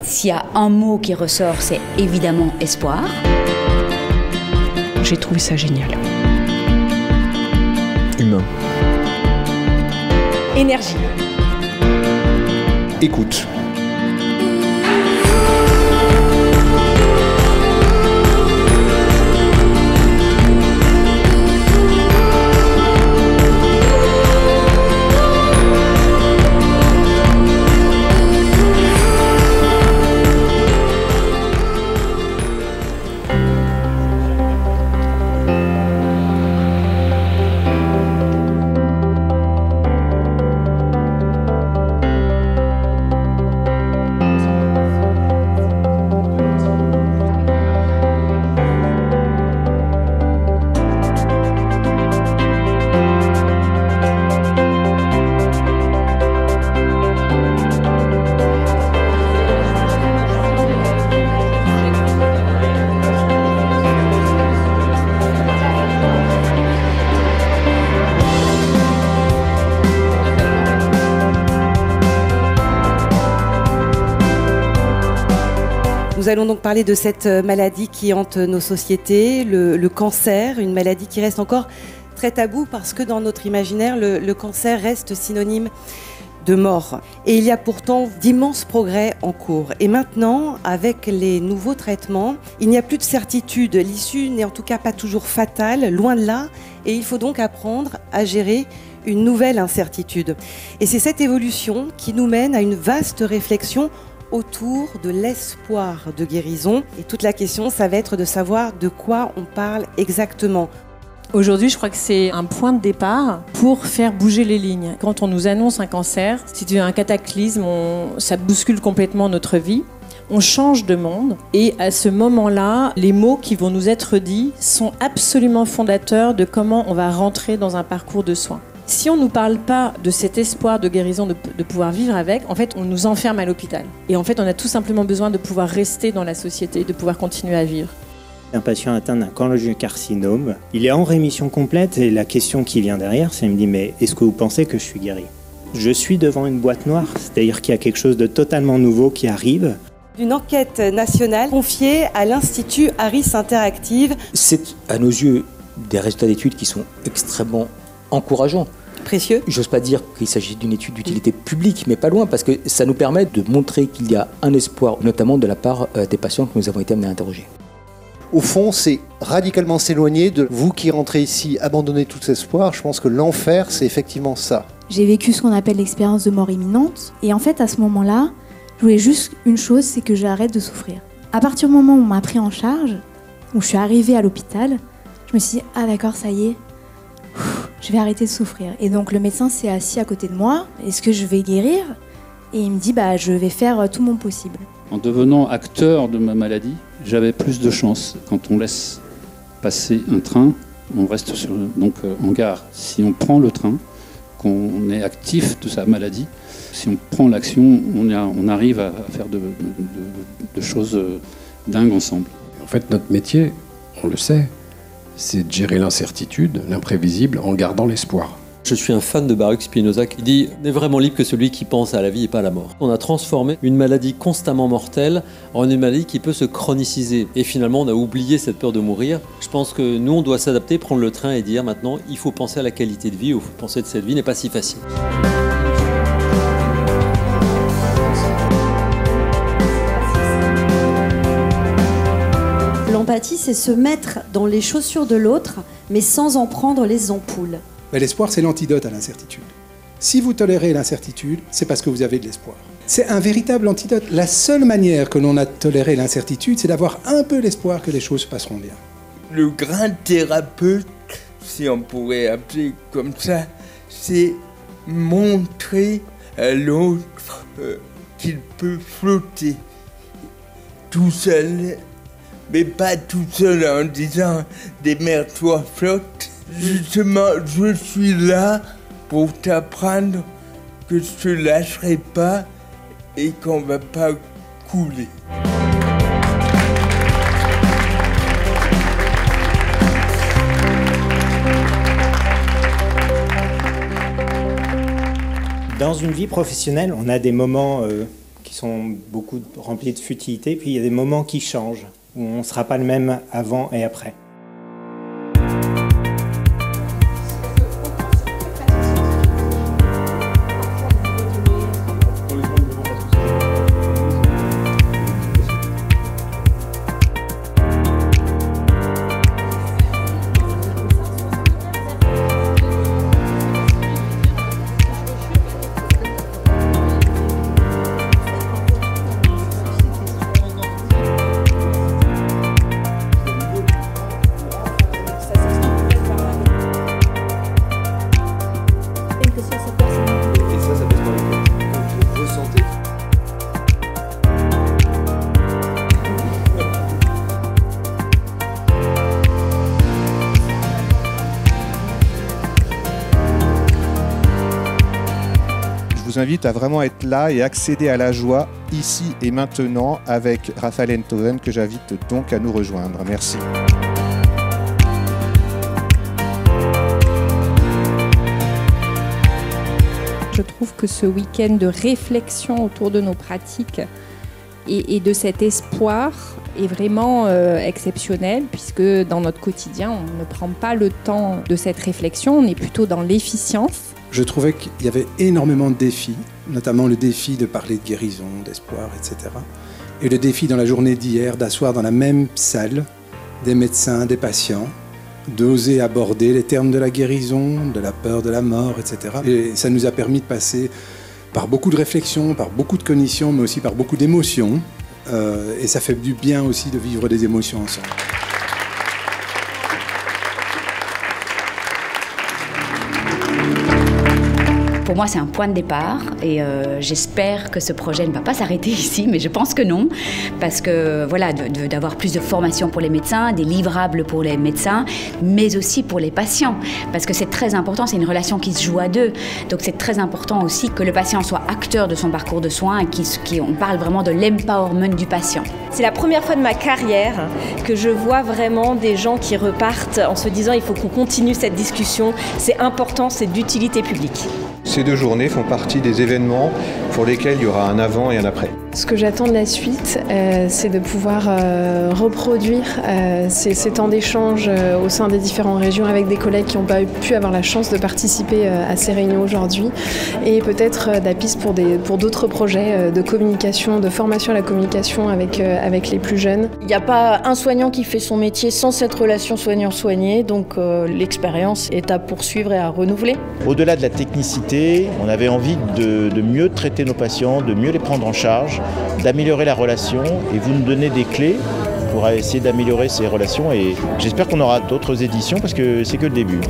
S'il y a un mot qui ressort, c'est évidemment espoir. J'ai trouvé ça génial. Humain. Énergie. Écoute. Nous allons donc parler de cette maladie qui hante nos sociétés, le cancer, une maladie qui reste encore très taboue parce que dans notre imaginaire, le cancer reste synonyme de mort. Et il y a pourtant d'immenses progrès en cours. Et maintenant, avec les nouveaux traitements, il n'y a plus de certitude. L'issue n'est en tout cas pas toujours fatale, loin de là. Et il faut donc apprendre à gérer une nouvelle incertitude. Et c'est cette évolution qui nous mène à une vaste réflexion autour de l'espoir de guérison. Et toute la question, ça va être de savoir de quoi on parle exactement. Aujourd'hui, je crois que c'est un point de départ pour faire bouger les lignes. Quand on nous annonce un cancer, c'est un cataclysme, ça bouscule complètement notre vie. On change de monde et à ce moment-là, les mots qui vont nous être dits sont absolument fondateurs de comment on va rentrer dans un parcours de soins. Si on ne nous parle pas de cet espoir de guérison, de pouvoir vivre avec, en fait, on nous enferme à l'hôpital. Et en fait, on a tout simplement besoin de pouvoir rester dans la société, de pouvoir continuer à vivre. Un patient atteint d'un cholangiocarcinome, il est en rémission complète et la question qui vient derrière, c'est il me dit « mais est-ce que vous pensez que je suis guéri ?» Je suis devant une boîte noire, c'est-à-dire qu'il y a quelque chose de totalement nouveau qui arrive. Une enquête nationale confiée à l'Institut Harris Interactive. C'est à nos yeux des résultats d'études qui sont extrêmement encourageants. Précieux. J'ose pas dire qu'il s'agit d'une étude d'utilité publique, mais pas loin, parce que ça nous permet de montrer qu'il y a un espoir, notamment de la part des patients que nous avons été amenés à interroger. Au fond, c'est radicalement s'éloigner de vous qui rentrez ici, abandonner tout espoir. Je pense que l'enfer, c'est effectivement ça. J'ai vécu ce qu'on appelle l'expérience de mort imminente. Et en fait, à ce moment-là, je voulais juste une chose, c'est que j'arrête de souffrir. À partir du moment où on m'a pris en charge, où je suis arrivée à l'hôpital, je me suis dit « Ah d'accord, ça y est, je vais arrêter de souffrir ». Et donc le médecin s'est assis à côté de moi. « Est-ce que je vais guérir ?» Et il me dit « Je vais faire tout mon possible ». En devenant acteur de ma maladie, j'avais plus de chance. Quand on laisse passer un train, on reste en gare. Si on prend le train, qu'on est actif de sa maladie, si on prend l'action, on arrive à faire de choses dingues ensemble. En fait, notre métier, on le sait, c'est de gérer l'incertitude, l'imprévisible, en gardant l'espoir. Je suis un fan de Baruch Spinoza qui dit « N'est vraiment libre que celui qui pense à la vie et pas à la mort ». On a transformé une maladie constamment mortelle en une maladie qui peut se chroniciser. Et finalement, on a oublié cette peur de mourir. Je pense que nous, on doit s'adapter, prendre le train et dire maintenant, il faut penser à la qualité de vie, il faut penser que cette vie n'est pas si facile. L'empathie, c'est se mettre dans les chaussures de l'autre, mais sans en prendre les ampoules. Mais l'espoir, c'est l'antidote à l'incertitude. Si vous tolérez l'incertitude, c'est parce que vous avez de l'espoir. C'est un véritable antidote. La seule manière que l'on a de tolérer l'incertitude, c'est d'avoir un peu l'espoir que les choses se passeront bien. Le grand thérapeute, si on pourrait appeler comme ça, c'est montrer à l'autre qu'il peut flotter tout seul, mais pas tout seul en disant « démerde-toi, flotte ». Justement, je suis là pour t'apprendre que je te lâcherai pas et qu'on va pas couler. Dans une vie professionnelle, on a des moments qui sont beaucoup remplis de futilité, puis il y a des moments qui changent, où on ne sera pas le même avant et après. Je vous invite à vraiment être là et accéder à la joie ici et maintenant avec Raphaël Enthoven que j'invite donc à nous rejoindre. Merci. Je trouve que ce week-end de réflexion autour de nos pratiques et de cet espoir est vraiment exceptionnel puisque dans notre quotidien, on ne prend pas le temps de cette réflexion, on est plutôt dans l'efficience. Je trouvais qu'il y avait énormément de défis, notamment le défi de parler de guérison, d'espoir, etc. Et le défi dans la journée d'hier d'asseoir dans la même salle des médecins, des patients, d'oser aborder les termes de la guérison, de la peur de la mort, etc. Et ça nous a permis de passer par beaucoup de réflexions, par beaucoup de cognitions, mais aussi par beaucoup d'émotions. Et ça fait du bien aussi de vivre des émotions ensemble. Pour moi, c'est un point de départ et j'espère que ce projet ne va pas s'arrêter ici, mais je pense que non, parce que voilà, d'avoir plus de formation pour les médecins, des livrables pour les médecins, mais aussi pour les patients, parce que c'est très important, c'est une relation qui se joue à deux, donc c'est très important aussi que le patient soit acteur de son parcours de soins et on parle vraiment de l'empowerment du patient. C'est la première fois de ma carrière que je vois vraiment des gens qui repartent en se disant il faut qu'on continue cette discussion, c'est important, c'est d'utilité publique. Ces 2 journées font partie des événements pour lesquels il y aura un avant et un après. Ce que j'attends de la suite, c'est de pouvoir reproduire ces temps d'échange au sein des différentes régions avec des collègues qui n'ont pas pu avoir la chance de participer à ces réunions aujourd'hui et peut-être la piste pour d'autres projets de communication, de formation à la communication avec les plus jeunes. Il n'y a pas un soignant qui fait son métier sans cette relation soignant-soigné, donc l'expérience est à poursuivre et à renouveler. Au-delà de la technicité, on avait envie de mieux traiter nos patients, de mieux les prendre en charge, d'améliorer la relation et vous nous donnez des clés pour essayer d'améliorer ces relations et j'espère qu'on aura d'autres éditions parce que c'est que le début.